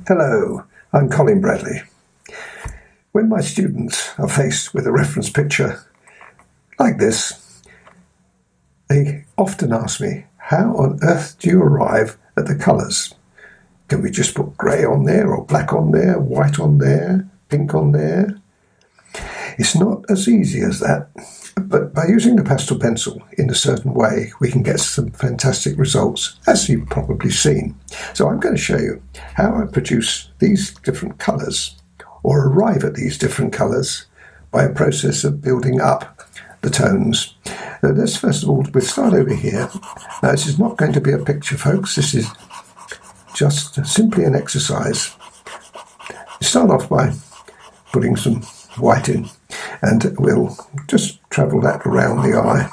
Hello, I'm Colin Bradley. When my students are faced with a reference picture like this, they often ask me, how on earth do you arrive at the colours? Can we just put grey on there, or black on there, white on there, pink on there? It's not as easy as that, but by using the pastel pencil in a certain way, we can get some fantastic results, as you've probably seen. So I'm going to show you how I produce these different colours, or arrive at these different colours, by a process of building up the tones. Now let's first of all, we'll start over here. Now this is not going to be a picture, folks. This is just simply an exercise. You start off by putting some white in, and we'll just travel that around the eye.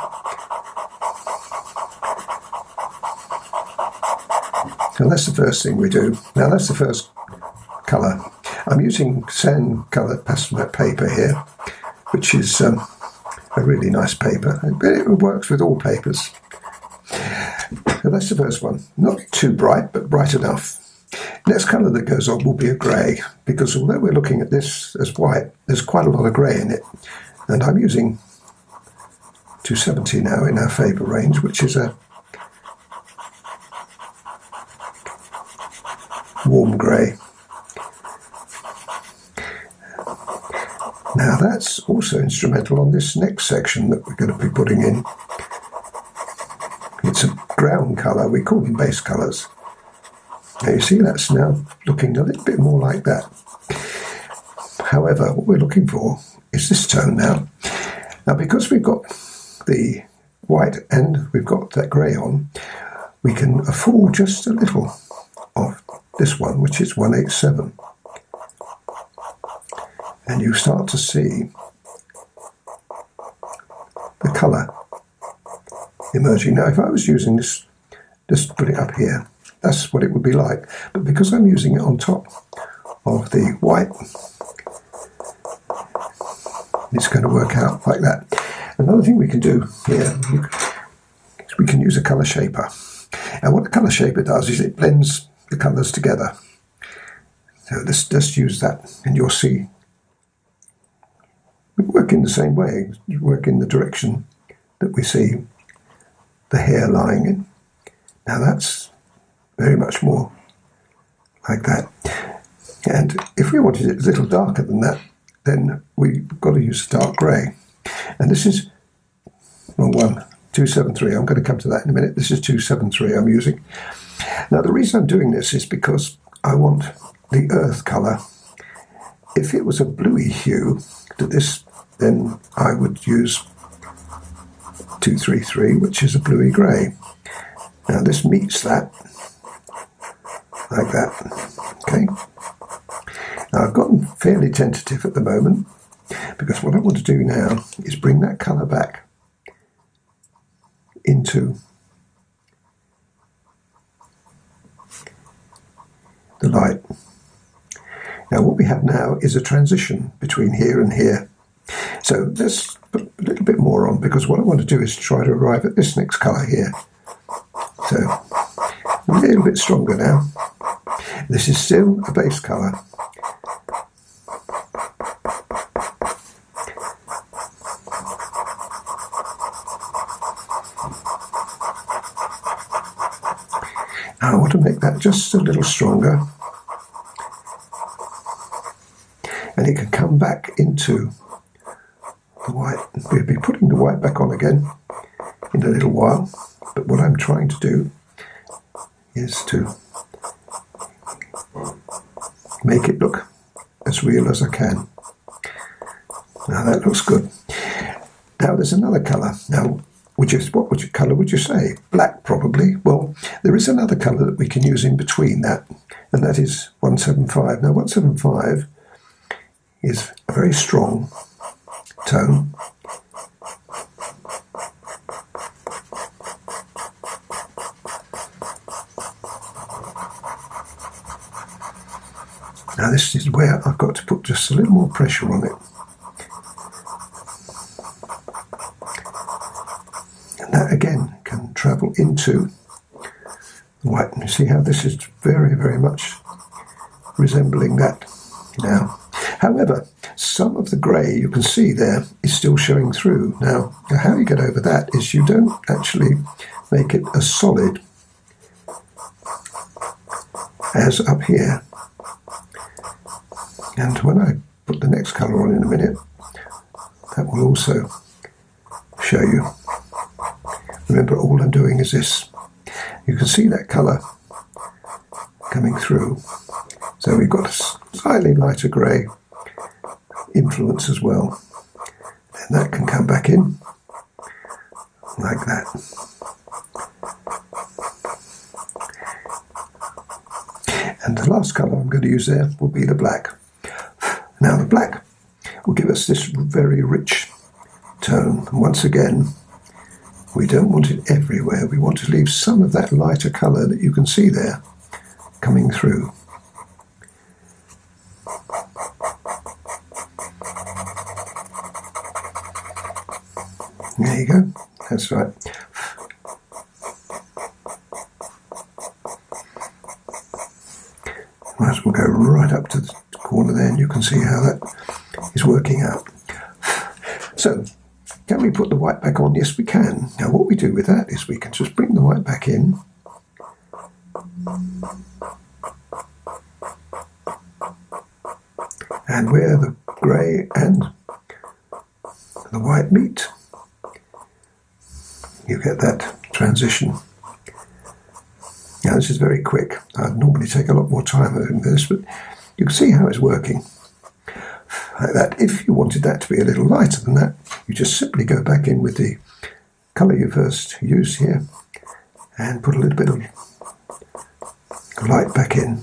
And that's the first thing we do. Now that's the first colour. I'm using sand colour pastel paper here, which is a really nice paper. It works with all papers. So that's the first one. Not too bright, but bright enough. Next colour that goes on will be a grey, because although we're looking at this as white, there's quite a lot of grey in it. And I'm using 270 now in our Faber range, which is a warm grey. Now that's also instrumental on this next section that we're going to be putting in. It's a ground colour, we call them base colours. Now you see that's now looking a little bit more like that. However, what we're looking for is this tone now. Now because we've got the white and we've got that grey on, we can afford just a little of this one, which is 187. And you start to see the colour emerging. Now if I was using this, just put it up here, that's what it would be like. But because I'm using it on top of the white, it's going to work out like that. Another thing we can do here is we can use a colour shaper. And what a colour shaper does is it blends the colours together. So let's just use that, and you'll see we work in the same way. You work in the direction that we see the hair lying in. Now that's very much more like that. And if we wanted it a little darker than that, then we've got to use dark grey. And this is, wrong one, 273. I'm going to come to that in a minute. This is 273 I'm using. Now the reason I'm doing this is because I want the earth colour. If it was a bluey hue to this, then I would use 233, which is a bluey grey. Now this meets that, like that, okay? Now I've gotten fairly tentative at the moment, because what I want to do now is bring that colour back into the light. Now what we have now is a transition between here and here. So let's put a little bit more on, because what I want to do is try to arrive at this next colour here. So a little bit stronger now. This is still a base colour. Now I want to make that just a little stronger. And it can come back into the white. We'll be putting the white back on again in a little while. But what I'm trying to do is to make it look as real as I can. Now that looks good. Now there's another colour. Now, what colour would you say? Black, probably. Well, there is another colour that we can use in between that, and that is 175. Now 175 is a very strong tone. Now this is where I've got to put just a little more pressure on it. And that again can travel into the white. And you see how this is very, very much resembling that now. However, some of the grey you can see there is still showing through. Now, how you get over that is you don't actually make it as solid as up here. And when I put the next colour on in a minute, that will also show you. Remember, all I'm doing is this. You can see that colour coming through. So we've got a slightly lighter grey influence as well. And that can come back in like that. And the last colour I'm going to use there will be the black. Now the black will give us this very rich tone. And once again, we don't want it everywhere. We want to leave some of that lighter colour that you can see there coming through. There you go. That's right. Might as well go right up to the corner there, and you can see how that is working out. So, can we put the white back on? Yes, we can. Now, what we do with that is we can just bring the white back in. And where the grey and the white meet, you get that transition. Now, this is very quick. I'd normally take a lot more time doing this, but you can see how it's working. Like that. If you wanted that to be a little lighter than that, you just simply go back in with the colour you first used here and put a little bit of light back in.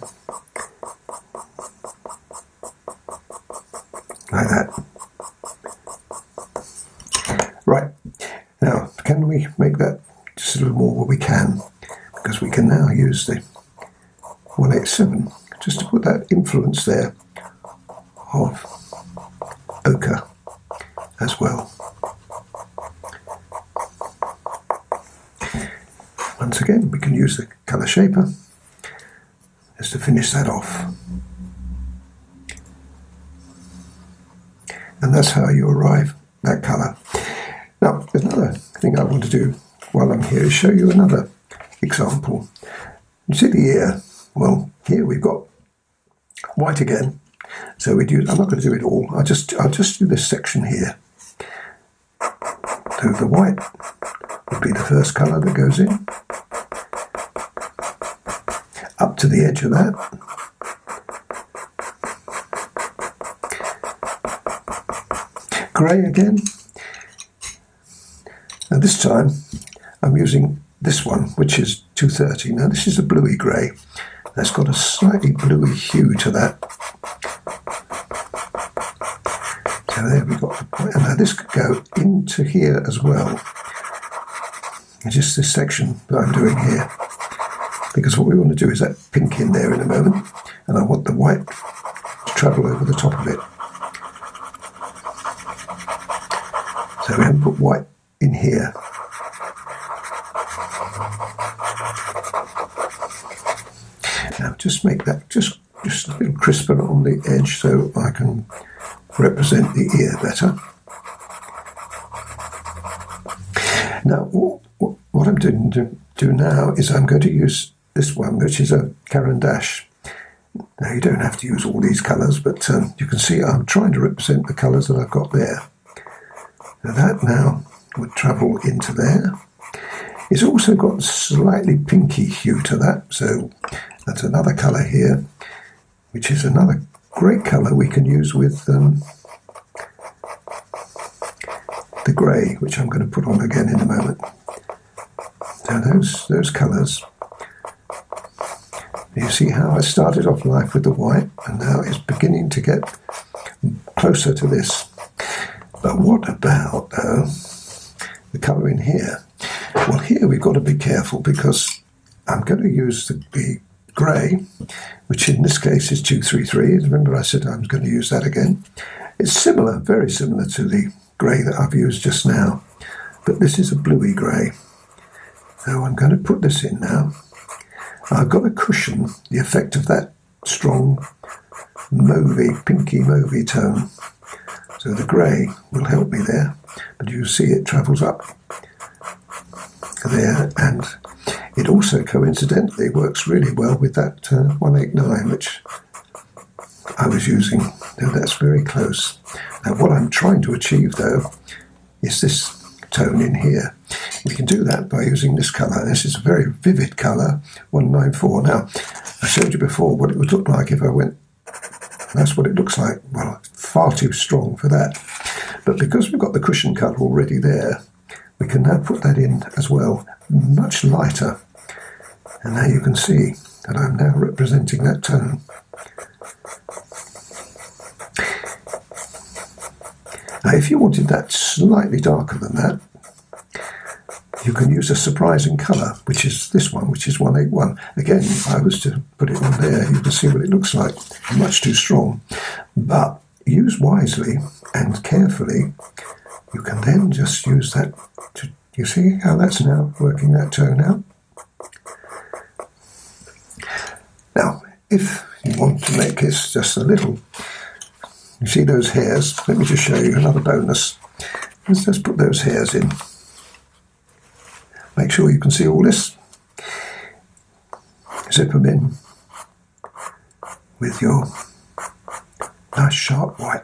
Like that. Right. Now, can we make that just a little more? Well, we can, because we can now use the 187 just to put that influence there of ochre as well. Once again, we can use the colour shaper just to finish that off. And that's how you arrive at that colour. Now, there's another thing I want to do while I'm here is show you another example. You see the ear? Well, here we've got white again. So I'm not going to do it all. I'll just do this section here. So the white would be the first colour that goes in. Up to the edge of that. Grey again. And this time I'm using this one, which is 230. Now this is a bluey grey. That's got a slightly bluey hue to that. So there we've got the point. And now this could go into here as well. It's just this section that I'm doing here. Because what we want to do is that pink in there in a moment. And I want the white to travel over the top of it. So we haven't put white in here. Now just make that just a little crisper on the edge so I can represent the ear better. Now what I'm going to do now is I'm going to use this one, which is a Caran d'Ache. Now you don't have to use all these colours, but you can see I'm trying to represent the colours that I've got there. Now that now would travel into there. It's also got a slightly pinky hue to that, so that's another colour here, which is another great colour we can use with the grey, which I'm going to put on again in a moment. So those colours. You see how I started off life with the white, and now it's beginning to get closer to this. But what about the colour in here? Well, here we've got to be careful because I'm going to use the grey, which in this case is 233. Remember I said I was going to use that again. It's similar, very similar to the grey that I've used just now, but this is a bluey grey. So I'm going to put this in now. I've got to cushion the effect of that strong pinky mauvey tone. So the grey will help me there, but you see it travels up there, and it also coincidentally works really well with that 189 which I was using. Now that's very close. Now what I'm trying to achieve though is this tone in here. We can do that by using this colour. This is a very vivid colour, 194. Now I showed you before what it would look like if I went. That's what it looks like. Well, far too strong for that. But because we've got the cushion colour already there, we can now put that in as well, much lighter. And now you can see that I'm now representing that tone. Now if you wanted that slightly darker than that, you can use a surprising colour, which is this one, which is 181. Again, if I was to put it on there, you can see what it looks like. Much too strong. But use wisely and carefully. You can then just use that to, you see how that's now working that tone out? Now, if you want to make this just a little, you see those hairs? Let me just show you another bonus. Let's just put those hairs in. Make sure you can see all this. Zip them in with your nice sharp white.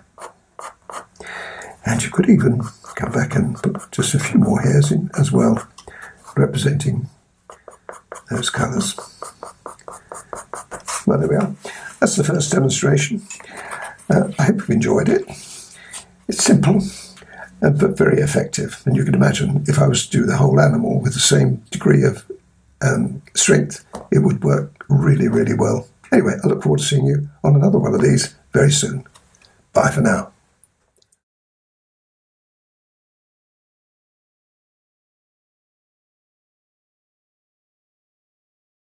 And you could even come back and put just a few more hairs in as well, representing those colours. Well, there we are. That's the first demonstration. I hope you've enjoyed it. It's simple, but very effective. And you can imagine if I was to do the whole animal with the same degree of strength, it would work really, really well. Anyway, I look forward to seeing you on another one of these very soon. Bye for now.